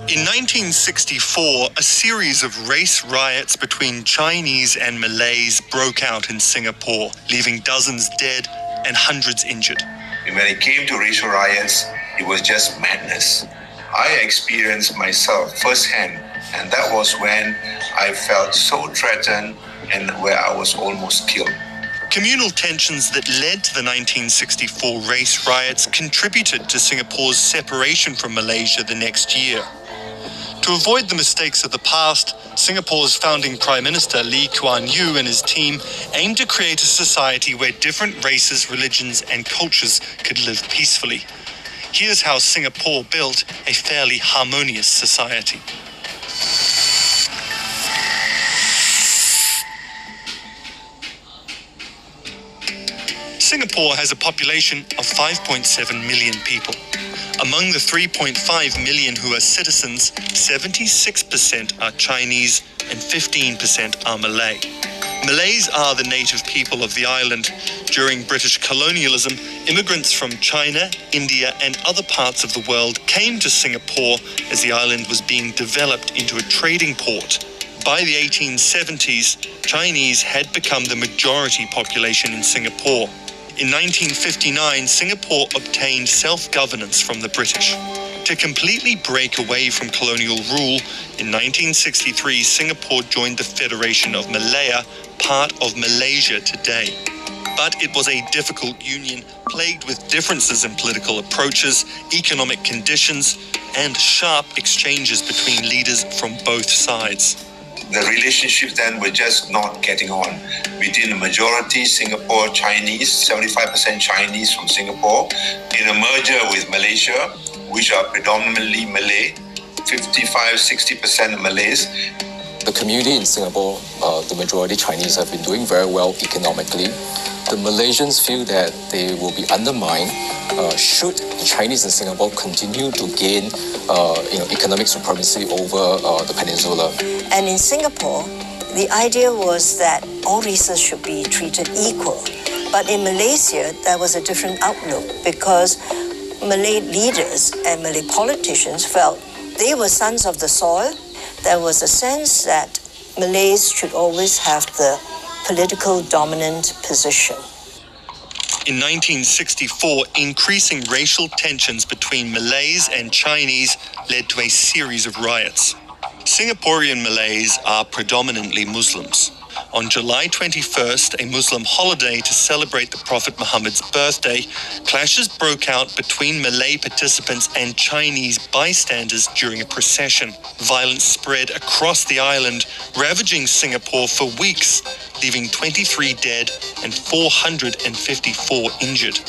In 1964, a series of race riots between Chinese and Malays broke out in Singapore, leaving dozens dead and hundreds injured. When it came to racial riots, it was just madness. I experienced myself firsthand, and that was when I felt so threatened and where I was almost killed. Communal tensions that led to the 1964 race riots contributed to Singapore's separation from Malaysia the next year. To avoid the mistakes of the past, Singapore's founding Prime Minister Lee Kuan Yew and his team aimed to create a society where different races, religions and cultures could live peacefully. Here's how Singapore built a fairly harmonious society. Singapore has a population of 5.7 million people. Among the 3.5 million who are citizens, 76% are Chinese and 15% are Malay. Malays are the native people of the island. During British colonialism, immigrants from China, India and other parts of the world came to Singapore as the island was being developed into a trading port. By the 1870s, Chinese had become the majority population in Singapore. In 1959, Singapore obtained self-governance from the British. To completely break away from colonial rule, in 1963, Singapore joined the Federation of Malaya, part of Malaysia today. But it was a difficult union, plagued with differences in political approaches, economic conditions, and sharp exchanges between leaders from both sides. The relationships then were just not getting on. Between the majority Singapore Chinese, 75% Chinese from Singapore, in a merger with Malaysia, which are predominantly Malay, 55-60% Malays. The community in Singapore, the majority Chinese, have been doing very well economically. The Malaysians feel that they will be undermined should the Chinese in Singapore continue to gain economic supremacy over the peninsula. And in Singapore, the idea was that all races should be treated equal. But in Malaysia, there was a different outlook because Malay leaders and Malay politicians felt they were sons of the soil. There was a sense that Malays should always have the political dominant position. In 1964, increasing racial tensions between Malays and Chinese led to a series of riots. Singaporean Malays are predominantly Muslims. On July 21st, a Muslim holiday to celebrate the Prophet Muhammad's birthday, clashes broke out between Malay participants and Chinese bystanders during a procession. Violence spread across the island, ravaging Singapore for weeks, leaving 23 dead and 454 injured.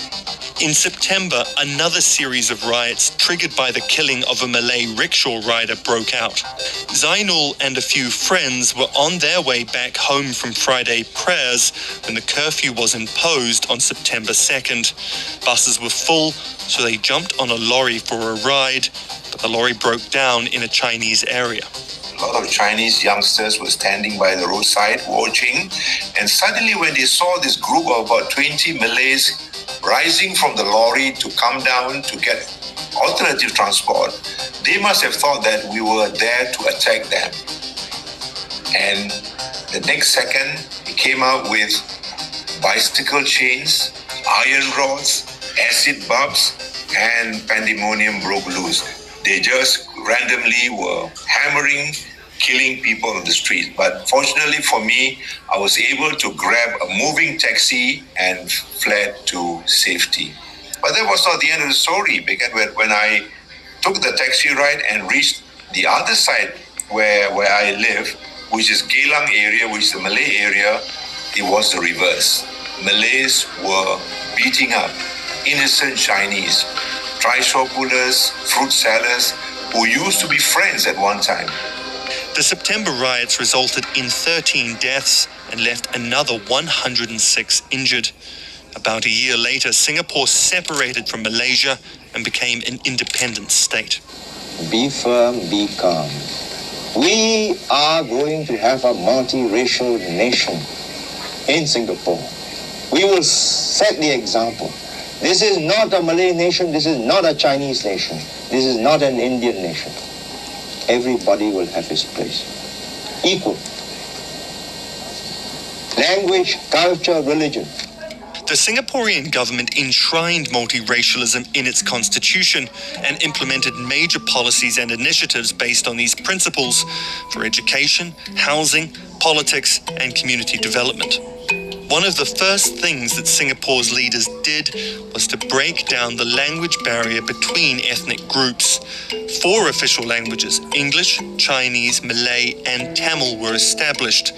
In September, another series of riots triggered by the killing of a Malay rickshaw rider broke out. Zainul and a few friends were on their way back home from Friday prayers when the curfew was imposed on September 2nd. Buses were full, so they jumped on a lorry for a ride, but the lorry broke down in a Chinese area. A lot of Chinese youngsters were standing by the roadside watching, and suddenly when they saw this group of about 20 Malays rising from the lorry to come down to get alternative transport, they must have thought that we were there to attack them. And the next second, he came out with bicycle chains, iron rods, acid bulbs, and pandemonium broke loose. They just randomly were hammering, killing people on the street. But fortunately for me, I was able to grab a moving taxi and fled to safety. But that was not the end of the story, because when I took the taxi ride and reached the other side where I live, which is Geylang area, which is the Malay area, it was the reverse. Malays were beating up innocent Chinese, trishaw pullers, fruit sellers, who used to be friends at one time. The September riots resulted in 13 deaths and left another 106 injured. About a year later, Singapore separated from Malaysia and became an independent state. Be firm, be calm. We are going to have a multiracial nation in Singapore. We will set the example. This is not a Malay nation, this is not a Chinese nation, this is not an Indian nation. everybody will have his place. Equal. Language, culture, religion. The Singaporean government enshrined multiracialism in its constitution and implemented major policies and initiatives based on these principles for education, housing, politics, and community development. One of the first things that Singapore's leaders did was to break down the language barrier between ethnic groups. 4 official languages, English, Chinese, Malay, and Tamil, were established,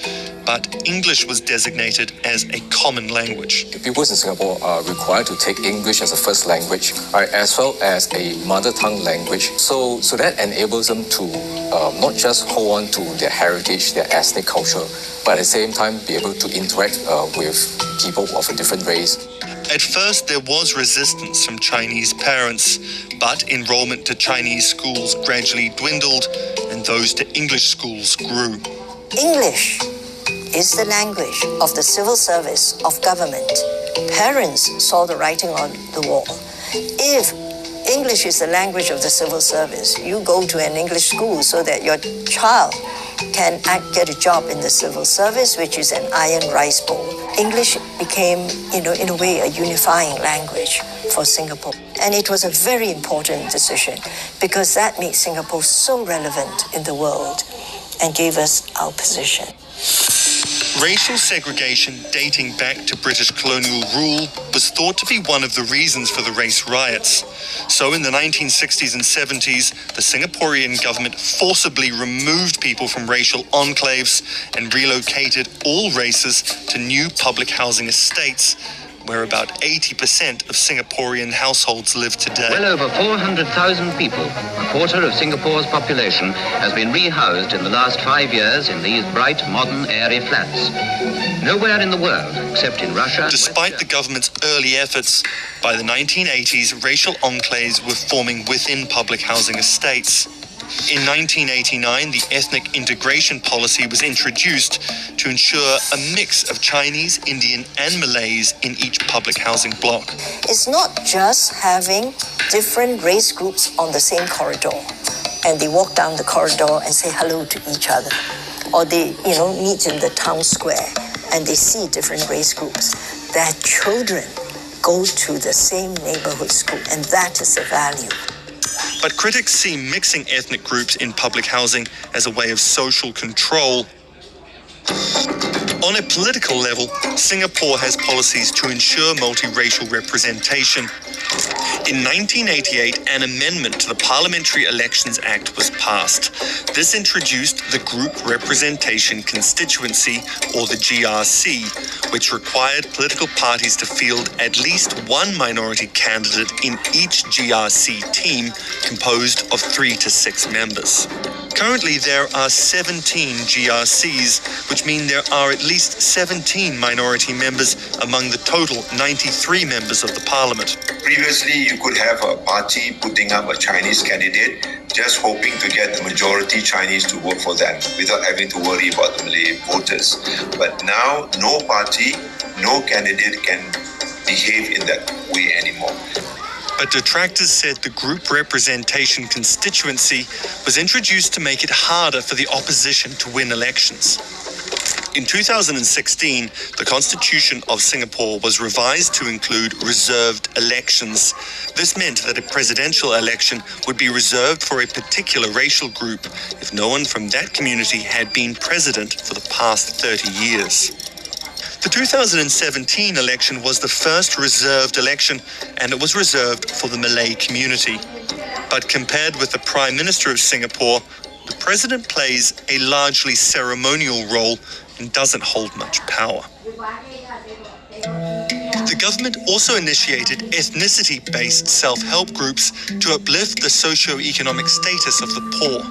but English was designated as a common language. Pupils in Singapore are required to take English as a first language, as well as a mother tongue language. So that enables them to not just hold on to their heritage, their ethnic culture, but at the same time be able to interact with people of a different race. At first, there was resistance from Chinese parents, but enrollment to Chinese schools gradually dwindled and those to English schools grew. English is the language of the civil service of government. Parents saw the writing on the wall. If English is the language of the civil service, you go to an English school so that your child can get a job in the civil service, which is an iron rice bowl. English became, in a way, a unifying language for Singapore. And it was a very important decision because that made Singapore so relevant in the world and gave us our position. Racial segregation dating back to British colonial rule was thought to be one of the reasons for the race riots. So in the 1960s and 70s, the Singaporean government forcibly removed people from racial enclaves and relocated all races to new public housing estates, where about 80% of Singaporean households live today. Well over 400,000 people, a quarter of Singapore's population, has been rehoused in the last 5 years in these bright, modern, airy flats. Nowhere in the world, except in Russia... Despite the government's early efforts, by the 1980s, racial enclaves were forming within public housing estates. In 1989, the ethnic integration policy was introduced to ensure a mix of Chinese, Indian, and Malays in each public housing block. It's not just having different race groups on the same corridor and they walk down the corridor and say hello to each other, or they, meet in the town square and they see different race groups. Their children go to the same neighborhood school, and that is a value. But critics see mixing ethnic groups in public housing as a way of social control. On a political level, Singapore has policies to ensure multiracial representation. In 1988, an amendment to the Parliamentary Elections Act was passed. This introduced the Group Representation Constituency, or the GRC, which required political parties to field at least one minority candidate in each GRC team, composed of 3 to 6 members. Currently, there are 17 GRCs, which mean there are at least 17 minority members among the total 93 members of the parliament. Previously, you could have a party putting up a Chinese candidate just hoping to get the majority Chinese to vote for them without having to worry about the Malay voters. But now, no party, no candidate can behave in that way anymore. But detractors said the group representation constituency was introduced to make it harder for the opposition to win elections. In 2016, the Constitution of Singapore was revised to include reserved elections. This meant that a presidential election would be reserved for a particular racial group if no one from that community had been president for the past 30 years. The 2017 election was the first reserved election, and it was reserved for the Malay community. But compared with the Prime Minister of Singapore, the President plays a largely ceremonial role and doesn't hold much power. The government also initiated ethnicity-based self-help groups to uplift the socio-economic status of the poor.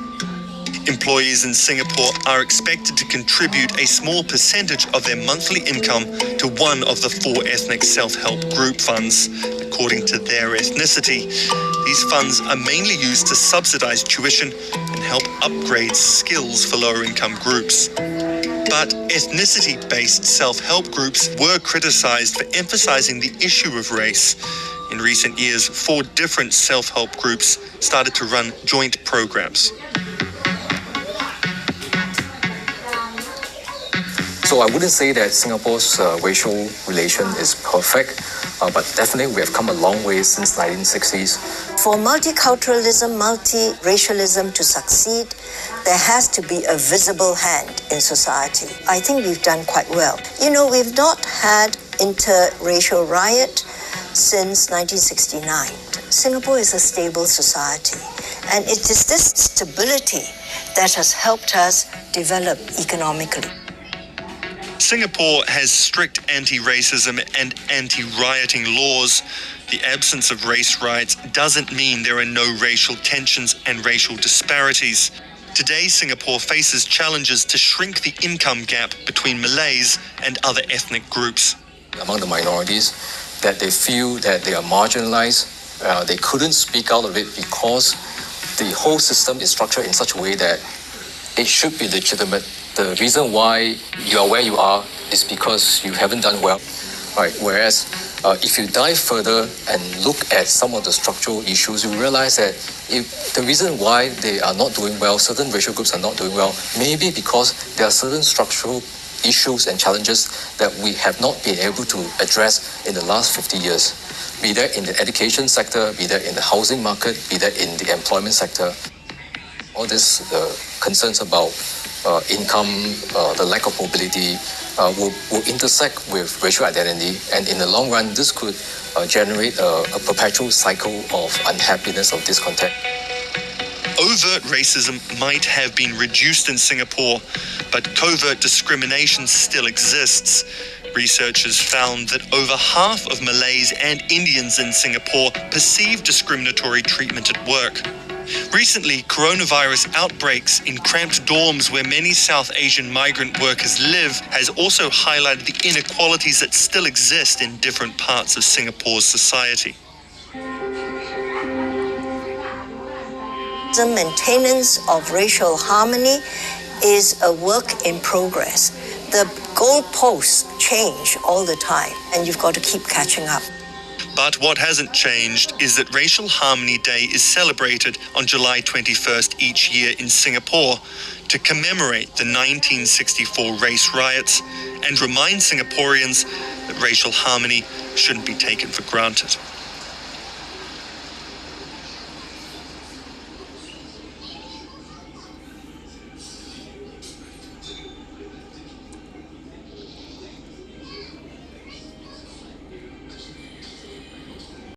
Employees in Singapore are expected to contribute a small percentage of their monthly income to one of the 4 ethnic self-help group funds, according to their ethnicity. These funds are mainly used to subsidize tuition and help upgrade skills for lower-income groups. But ethnicity-based self-help groups were criticized for emphasizing the issue of race. In recent years, 4 different self-help groups started to run joint programs. So I wouldn't say that Singapore's racial relation is perfect, but definitely we have come a long way since 1960s. For multiculturalism, multiracialism to succeed, there has to be a visible hand in society. I think we've done quite well. You know, we've not had interracial riot since 1969. Singapore is a stable society, and it is this stability that has helped us develop economically. Singapore has strict anti-racism and anti-rioting laws. The absence of race riots doesn't mean there are no racial tensions and racial disparities. Today, Singapore faces challenges to shrink the income gap between Malays and other ethnic groups. Among the minorities, that they feel that they are marginalized, they couldn't speak out of it because the whole system is structured in such a way that it should be legitimate. The reason why you are where you are is because you haven't done well, right? Whereas if you dive further and look at some of the structural issues, you realize that the reason why they are not doing well, certain racial groups are not doing well, maybe because there are certain structural issues and challenges that we have not been able to address in the last 50 years, be that in the education sector, be that in the housing market, be that in the employment sector. All these concerns about income, the lack of mobility will intersect with racial identity, and in the long run, this could generate a perpetual cycle of unhappiness, of discontent. Overt racism might have been reduced in Singapore, but covert discrimination still exists. Researchers found that over half of Malays and Indians in Singapore perceive discriminatory treatment at work. Recently, coronavirus outbreaks in cramped dorms where many South Asian migrant workers live has also highlighted the inequalities that still exist in different parts of Singapore's society. The maintenance of racial harmony is a work in progress. The goalposts change all the time, and you've got to keep catching up. But what hasn't changed is that Racial Harmony Day is celebrated on July 21st each year in Singapore to commemorate the 1964 race riots and remind Singaporeans that racial harmony shouldn't be taken for granted.